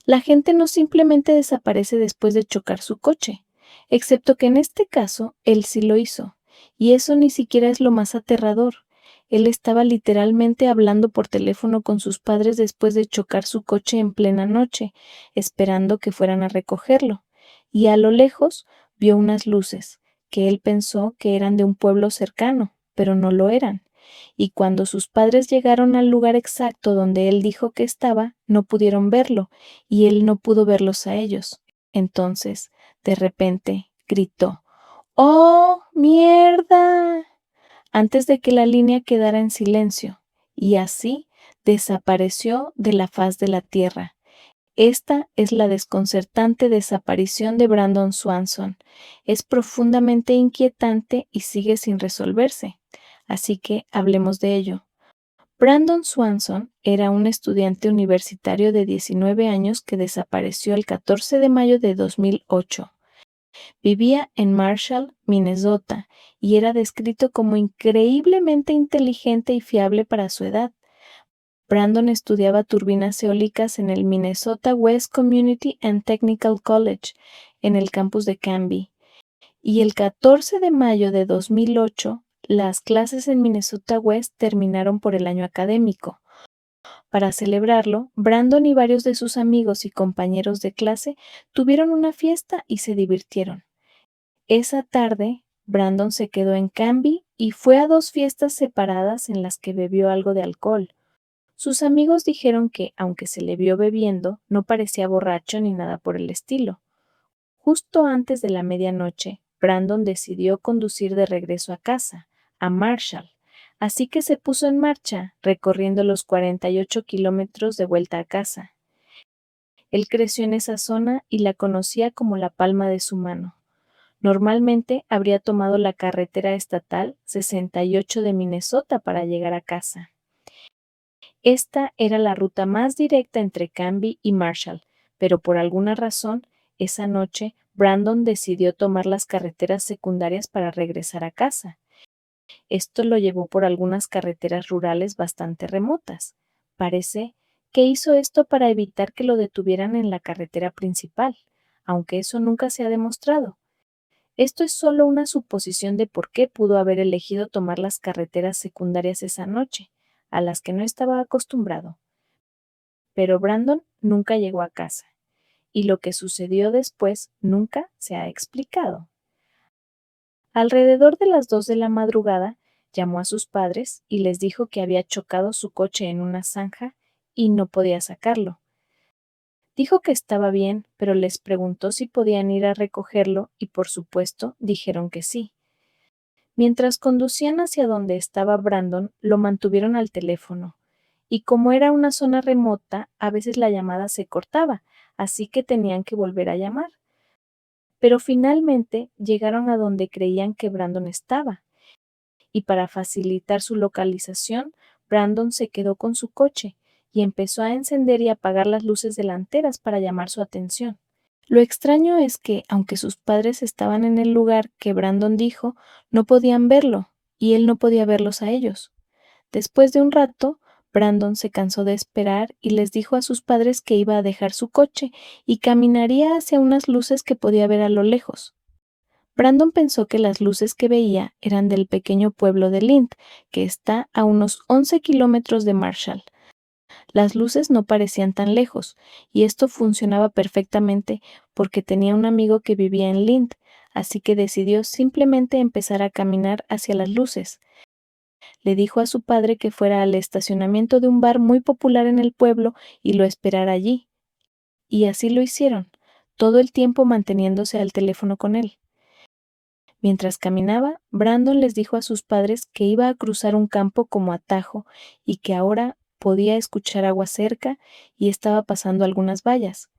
La gente no simplemente desaparece después de chocar su coche, excepto que en este caso él sí lo hizo, y eso ni siquiera es lo más aterrador. Él estaba literalmente hablando por teléfono con sus padres después de chocar su coche en plena noche, esperando que fueran a recogerlo, y a lo lejos vio unas luces, que él pensó que eran de un pueblo cercano, pero no lo eran. Y cuando sus padres llegaron al lugar exacto donde él dijo que estaba, no pudieron verlo, y él no pudo verlos a ellos. Entonces, de repente, gritó, ¡Oh, mierda! Antes de que la línea quedara en silencio, y así desapareció de la faz de la tierra. Esta es la desconcertante desaparición de Brandon Swanson. Es profundamente inquietante y sigue sin resolverse. Así que hablemos de ello. Brandon Swanson era un estudiante universitario de 19 años que desapareció el 14 de mayo de 2008. Vivía en Marshall, Minnesota, y era descrito como increíblemente inteligente y fiable para su edad. Brandon estudiaba turbinas eólicas en el Minnesota West Community and Technical College, en el campus de Canby, y el 14 de mayo de 2008, las clases en Minnesota West terminaron por el año académico. Para celebrarlo, Brandon y varios de sus amigos y compañeros de clase tuvieron una fiesta y se divirtieron. Esa tarde, Brandon se quedó en Canby y fue a dos fiestas separadas en las que bebió algo de alcohol. Sus amigos dijeron que, aunque se le vio bebiendo, no parecía borracho ni nada por el estilo. Justo antes de la medianoche, Brandon decidió conducir de regreso a casa, a Marshall, así que se puso en marcha, recorriendo los 48 kilómetros de vuelta a casa. Él creció en esa zona y la conocía como la palma de su mano. Normalmente habría tomado la carretera estatal 68 de Minnesota para llegar a casa. Esta era la ruta más directa entre Canby y Marshall, pero por alguna razón, esa noche, Brandon decidió tomar las carreteras secundarias para regresar a casa. Esto lo llevó por algunas carreteras rurales bastante remotas. Parece que hizo esto para evitar que lo detuvieran en la carretera principal, aunque eso nunca se ha demostrado. Esto es solo una suposición de por qué pudo haber elegido tomar las carreteras secundarias esa noche, a las que no estaba acostumbrado. Pero Brandon nunca llegó a casa, y lo que sucedió después nunca se ha explicado. Alrededor de las 2 de la madrugada, llamó a sus padres y les dijo que había chocado su coche en una zanja y no podía sacarlo. Dijo que estaba bien, pero les preguntó si podían ir a recogerlo y por supuesto dijeron que sí. Mientras conducían hacia donde estaba Brandon, lo mantuvieron al teléfono, y como era una zona remota, a veces la llamada se cortaba, así que tenían que volver a llamar. Pero finalmente llegaron a donde creían que Brandon estaba, y para facilitar su localización, Brandon se quedó con su coche y empezó a encender y apagar las luces delanteras para llamar su atención. Lo extraño es que, aunque sus padres estaban en el lugar que Brandon dijo, no podían verlo, y él no podía verlos a ellos. Después de un rato, Brandon se cansó de esperar y les dijo a sus padres que iba a dejar su coche y caminaría hacia unas luces que podía ver a lo lejos. Brandon pensó que las luces que veía eran del pequeño pueblo de Lind, que está a unos 11 kilómetros de Marshall. Las luces no parecían tan lejos, y esto funcionaba perfectamente porque tenía un amigo que vivía en Lind, así que decidió simplemente empezar a caminar hacia las luces. Le dijo a su padre que fuera al estacionamiento de un bar muy popular en el pueblo y lo esperara allí. Y así lo hicieron, todo el tiempo manteniéndose al teléfono con él. Mientras caminaba, Brandon les dijo a sus padres que iba a cruzar un campo como atajo y que ahora podía escuchar agua cerca y estaba pasando algunas vallas.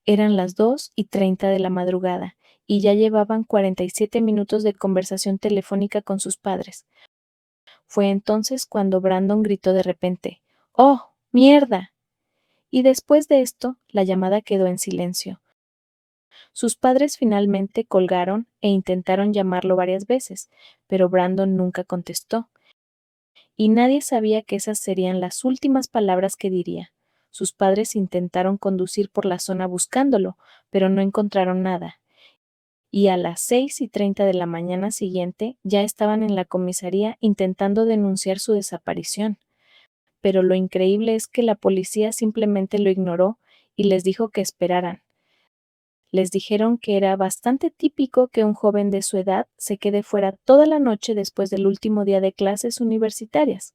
Eran las 2:30 de la madrugada y ya llevaban 47 minutos de conversación telefónica con sus padres. Fue entonces cuando Brandon gritó de repente, ¡Oh, mierda! Y después de esto, la llamada quedó en silencio. Sus padres finalmente colgaron e intentaron llamarlo varias veces, pero Brandon nunca contestó, y nadie sabía que esas serían las últimas palabras que diría. sus padres intentaron conducir por la zona buscándolo, pero no encontraron nada. Y a las 6:30 de la mañana siguiente ya estaban en la comisaría intentando denunciar su desaparición. Pero lo increíble es que la policía simplemente lo ignoró y les dijo que esperaran. Les dijeron que era bastante típico que un joven de su edad se quede fuera toda la noche después del último día de clases universitarias.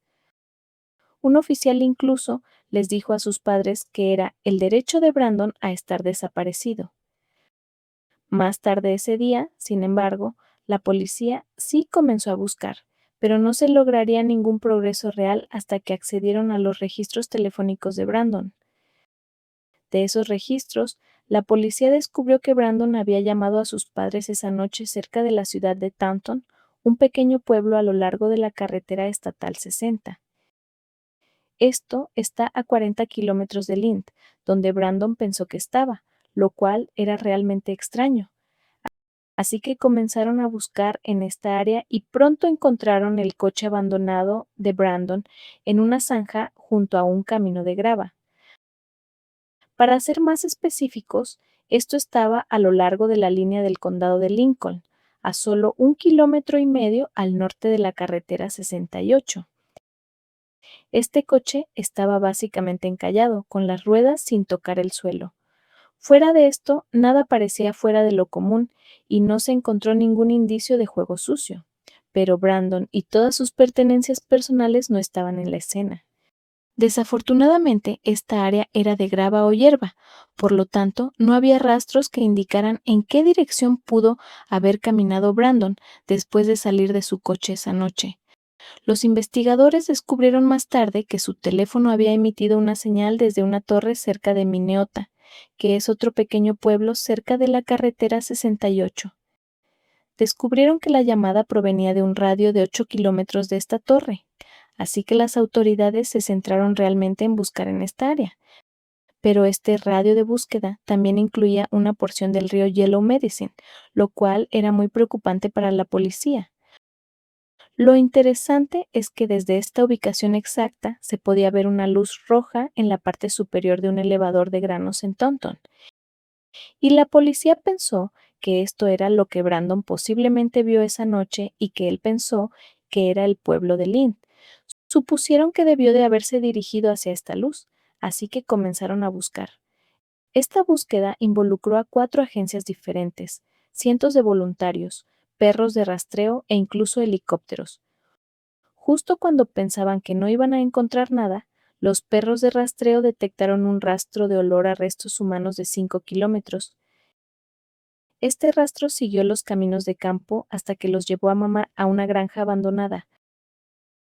Un oficial incluso les dijo a sus padres que era el derecho de Brandon a estar desaparecido. Más tarde ese día, sin embargo, la policía sí comenzó a buscar, pero no se lograría ningún progreso real hasta que accedieron a los registros telefónicos de Brandon. De esos registros, la policía descubrió que Brandon había llamado a sus padres esa noche cerca de la ciudad de Taunton, un pequeño pueblo a lo largo de la carretera estatal 60. Esto está a 40 kilómetros de Lind, donde Brandon pensó que estaba, lo cual era realmente extraño. Así que comenzaron a buscar en esta área y pronto encontraron el coche abandonado de Brandon en una zanja junto a un camino de grava. Para ser más específicos, esto estaba a lo largo de la línea del condado de Lincoln, a solo 1,5 kilómetros al norte de la carretera 68. Este coche estaba básicamente encallado, con las ruedas sin tocar el suelo. Fuera de esto, nada parecía fuera de lo común y no se encontró ningún indicio de juego sucio. Pero Brandon y todas sus pertenencias personales no estaban en la escena. Desafortunadamente, esta área era de grava o hierba, por lo tanto, no había rastros que indicaran en qué dirección pudo haber caminado Brandon después de salir de su coche esa noche. Los investigadores descubrieron más tarde que su teléfono había emitido una señal desde una torre cerca de Minneota, que es otro pequeño pueblo cerca de la carretera 68. Descubrieron que la llamada provenía de un radio de 8 kilómetros de esta torre, así que las autoridades se centraron realmente en buscar en esta área. Pero este radio de búsqueda también incluía una porción del río Yellow Medicine, lo cual era muy preocupante para la policía. Lo interesante es que desde esta ubicación exacta se podía ver una luz roja en la parte superior de un elevador de granos en Taunton, y la policía pensó que esto era lo que Brandon posiblemente vio esa noche y que él pensó que era el pueblo de Lynn. Supusieron que debió de haberse dirigido hacia esta luz, así que comenzaron a buscar. Esta búsqueda involucró a 4 agencias diferentes, cientos de voluntarios, perros de rastreo e incluso helicópteros. Justo cuando pensaban que no iban a encontrar nada, los perros de rastreo detectaron un rastro de olor a restos humanos de 5 kilómetros. Este rastro siguió los caminos de campo hasta que los llevó a una granja abandonada,